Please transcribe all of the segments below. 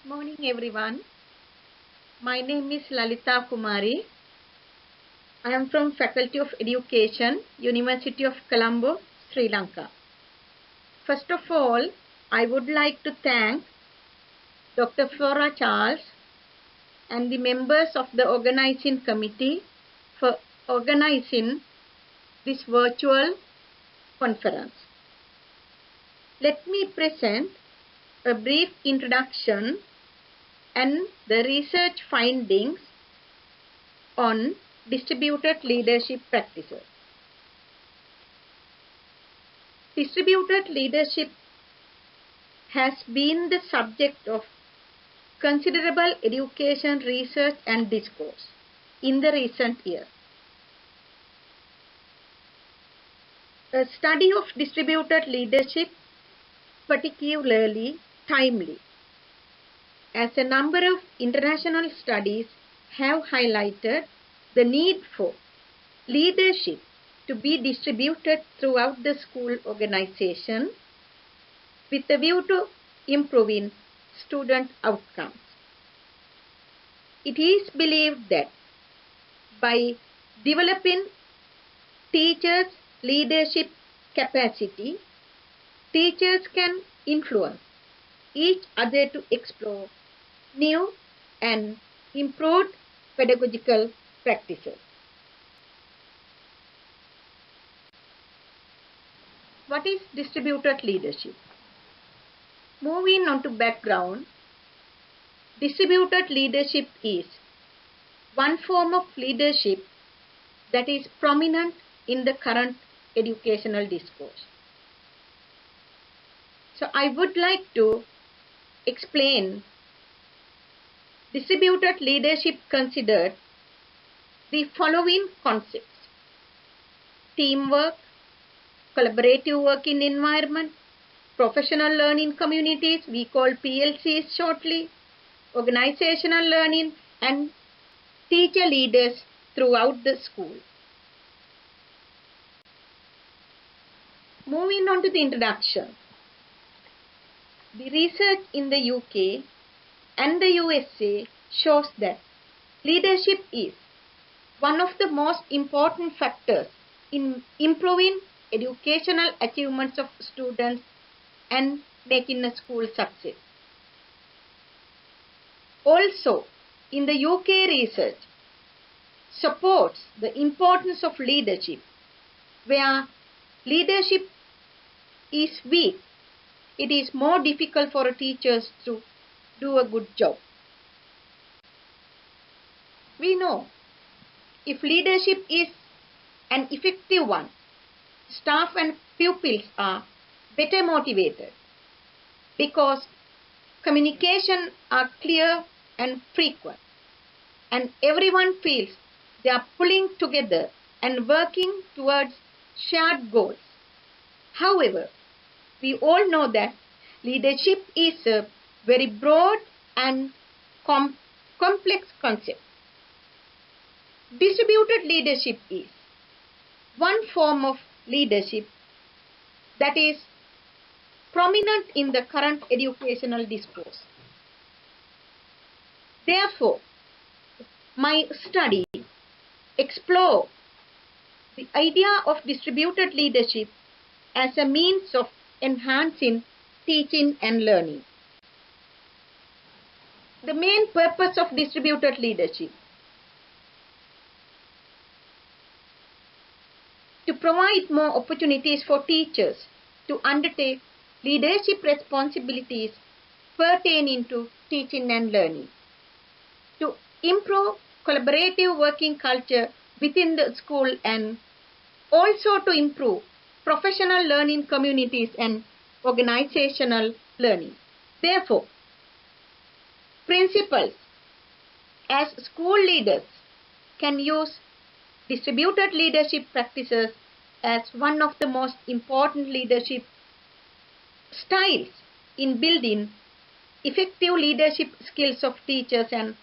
Morning everyone. My name is Lalitha Kumari. I am from Faculty of Education, University of Colombo, Sri Lanka. First of all, I would like to thank Dr. Flora Charles and the members of the organizing committee for organizing this virtual conference. Let me present a brief introduction and the research findings on distributed leadership practices. Distributed leadership has been the subject of considerable education research and discourse in the recent years. A study of distributed leadership particularly timely, as a number of international studies have highlighted the need for leadership to be distributed throughout the school organization with a view to improving student outcomes. It is believed that by developing teachers' leadership capacity, teachers can influence each other to explore new and improved pedagogical practices. What is distributed leadership? Moving on to background, distributed leadership is one form of leadership that is prominent in the current educational discourse. So I would like to explain distributed leadership considered the following concepts: teamwork, collaborative working environment, professional learning communities, we call PLCs shortly, organizational learning, and teacher leaders throughout the school. Moving on to the introduction. The research in the UK and the USA shows that leadership is one of the most important factors in improving educational achievements of students and making a school success. Also, in the UK research supports the importance of leadership. Where leadership is weak, it is more difficult for teachers to do a good job. We know if leadership is an effective one, staff and pupils are better motivated because communication are clear and frequent, and everyone feels they are pulling together and working towards shared goals. However, we all know that leadership is a very broad and complex concept. Distributed leadership is one form of leadership that is prominent in the current educational discourse. Therefore, my study explores the idea of distributed leadership as a means of enhancing teaching and learning. The main purpose of distributed leadership: to provide more opportunities for teachers to undertake leadership responsibilities pertaining to teaching and learning, to improve collaborative working culture within the school, and also to improve professional learning communities and organizational learning. Therefore, principals as school leaders can use distributed leadership practices as one of the most important leadership styles in building effective leadership skills of teachers and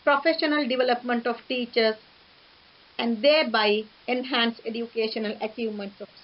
professional development of teachers, and thereby enhance educational achievements of students.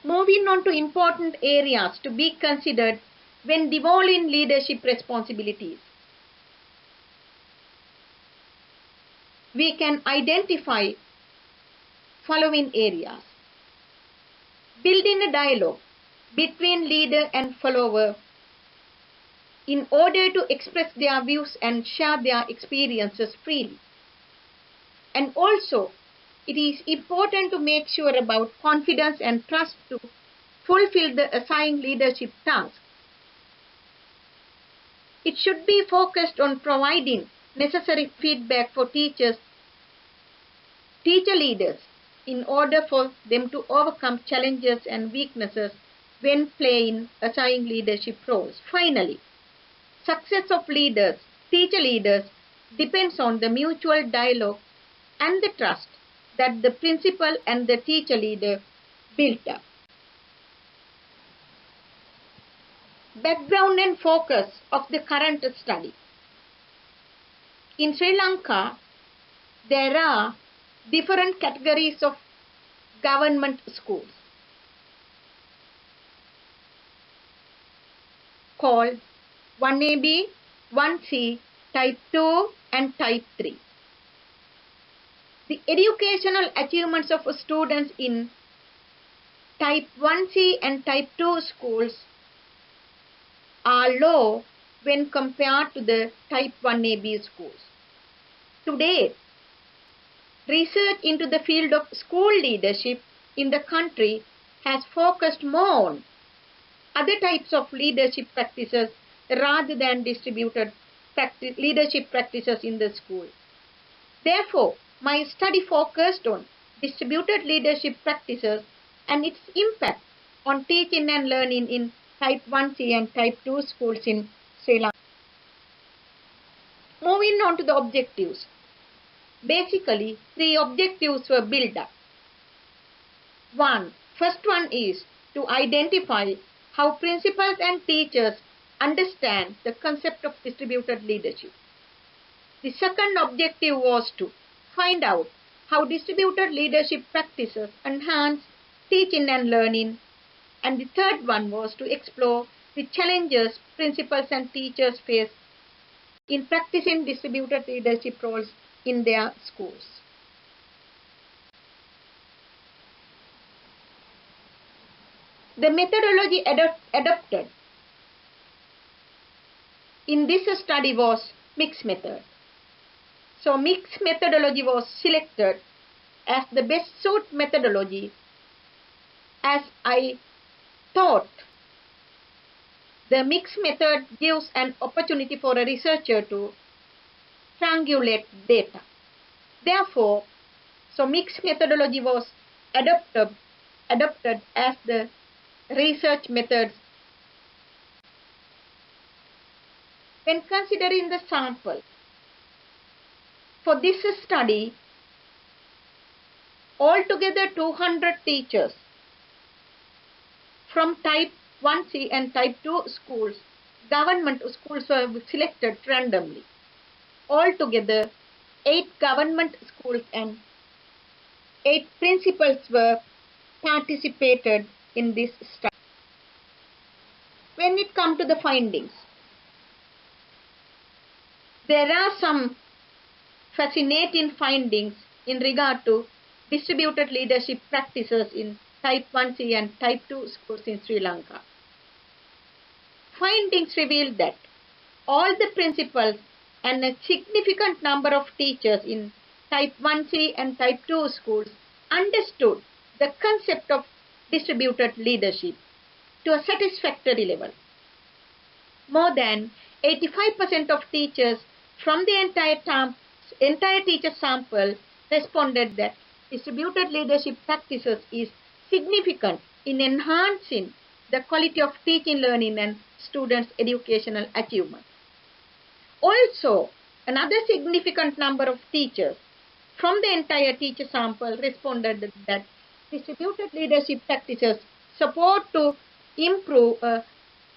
Moving on to important areas to be considered when devolving leadership responsibilities. We can identify following areas. Building a dialogue between leader and follower in order to express their views and share their experiences freely. And also, it is important to make sure about confidence and trust to fulfill the assigned leadership task. It should be focused on providing necessary feedback for teacher leaders in order for them to overcome challenges and weaknesses when playing assigned leadership roles. Finally, success of teacher leaders, depends on the mutual dialogue and the trust that the principal and the teacher leader built up. Background and focus of the current study. In Sri Lanka, there are different categories of government schools called 1AB, 1C, Type 2 and Type 3. The educational achievements of students in Type 1C and Type 2 schools are low when compared to the Type 1AB schools. Today, research into the field of school leadership in the country has focused more on other types of leadership practices rather than distributed leadership practices in the school. Therefore, my study focused on distributed leadership practices and its impact on teaching and learning in Type 1C and Type 2 schools in Sri Lanka. Moving on to the objectives. Basically, 3 objectives were built up. First one is to identify how principals and teachers understand the concept of distributed leadership. The second objective was to find out how distributed leadership practices enhance teaching and learning. And the third one was to explore the challenges principals and teachers face in practicing distributed leadership roles in their schools. The methodology adopted in this study was mixed method. So mixed methodology was selected as the best suit methodology, as I thought the mixed method gives an opportunity for a researcher to triangulate data. Therefore, mixed methodology was adopted as the research methods. When considering the sample, for this study, altogether 200 teachers from Type 1C and Type 2 schools, government schools were selected randomly. Altogether, 8 government schools and 8 principals were participated in this study. When it comes to the findings, there are some fascinating findings in regard to distributed leadership practices in Type 1C and Type 2 schools in Sri Lanka. Findings revealed that all the principals and a significant number of teachers in Type 1C and Type 2 schools understood the concept of distributed leadership to a satisfactory level. More than 85% of teachers from the entire teacher sample responded that distributed leadership practices is significant in enhancing the quality of teaching, learning and students' educational achievement. Also, another significant number of teachers from the entire teacher sample responded that distributed leadership practices support to improve a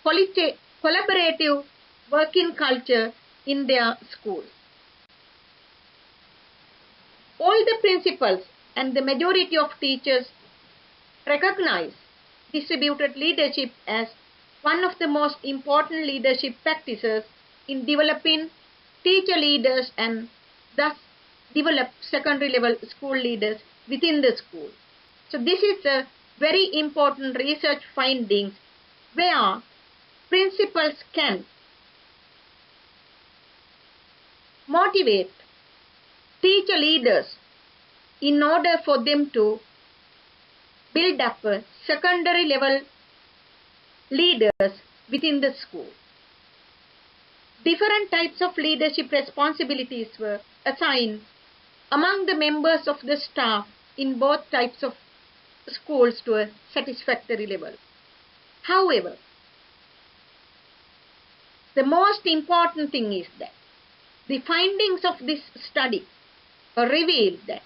collaborative working culture in their schools. All the principals and the majority of teachers recognize distributed leadership as one of the most important leadership practices in developing teacher leaders and thus develop secondary level school leaders within the school. So this is a very important research findings where principals can motivate teacher leaders in order for them to build up a secondary level leaders within the school. Different types of leadership responsibilities were assigned among the members of the staff in both types of schools to a satisfactory level. However, the most important thing is that the findings of this study revealed that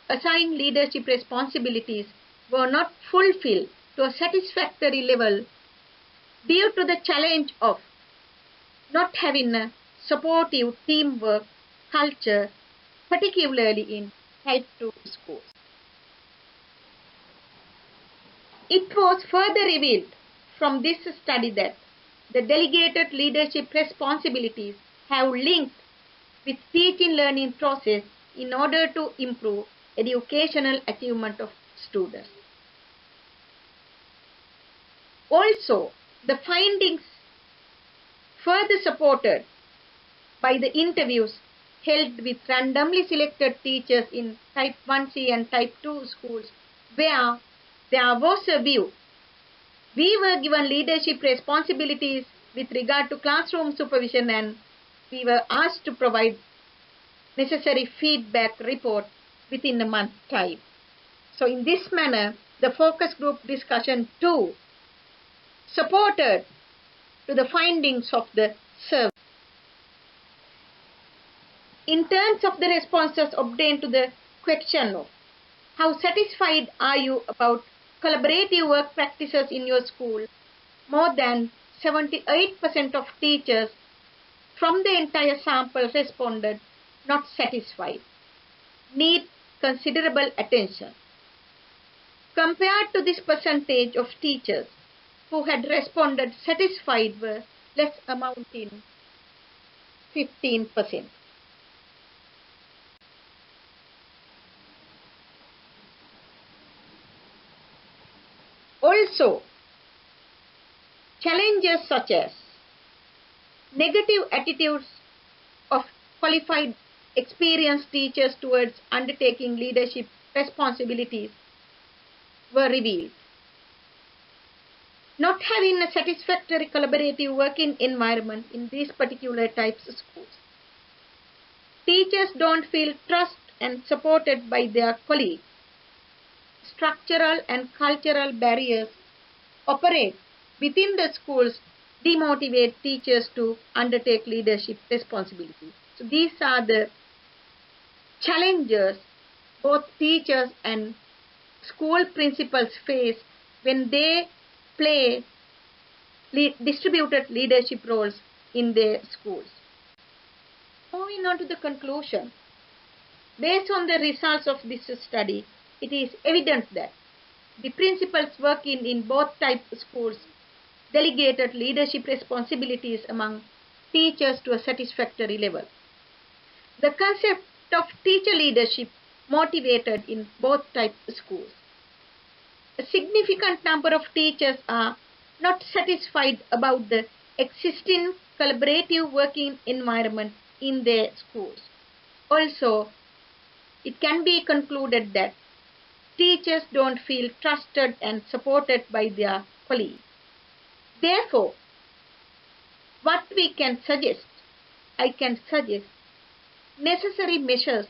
assigned leadership responsibilities were not fulfilled to a satisfactory level due to the challenge of not having a supportive teamwork culture, particularly in Type 2 schools. It was further revealed from this study that the delegated leadership responsibilities have linked with teaching learning process in order to improve educational achievement of students. Also, the findings further supported by the interviews held with randomly selected teachers in Type 1C and Type 2 schools where there was a view. We were given leadership responsibilities with regard to classroom supervision and we were asked to provide necessary feedback report within a month's time. So in this manner, the focus group discussion 2 supported to the findings of the survey. In terms of the responses obtained to the question of how satisfied are you about collaborative work practices in your school, more than 78% of teachers from the entire sample responded not satisfied, need considerable attention. Compared to this percentage of teachers who had responded satisfied were less amounting 15%. Also, challenges such as negative attitudes of qualified, experienced teachers towards undertaking leadership responsibilities were revealed. Not having a satisfactory collaborative working environment in these particular types of schools. Teachers don't feel trust and supported by their colleagues. Structural and cultural barriers operate within the schools, demotivate teachers to undertake leadership responsibilities. So these are the challenges both teachers and school principals face when they play distributed leadership roles in their schools. Moving on to the conclusion. Based on the results of this study, it is evident that the principals working in both types of schools delegated leadership responsibilities among teachers to a satisfactory level. The concept of teacher leadership motivated in both types of schools. A significant number of teachers are not satisfied about the existing collaborative working environment in their schools. Also, it can be concluded that teachers don't feel trusted and supported by their colleagues. Therefore, what we can suggest, I can suggest necessary measures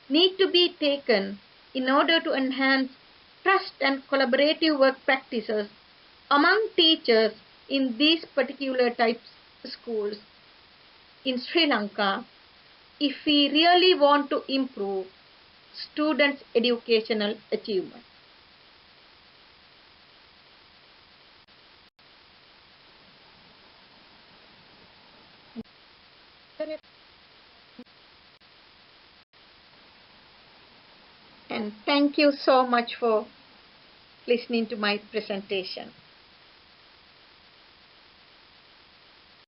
need to be taken in order to enhance trust and collaborative work practices among teachers in these particular types of schools in Sri Lanka if we really want to improve students' educational achievement. And thank you so much for listening to my presentation.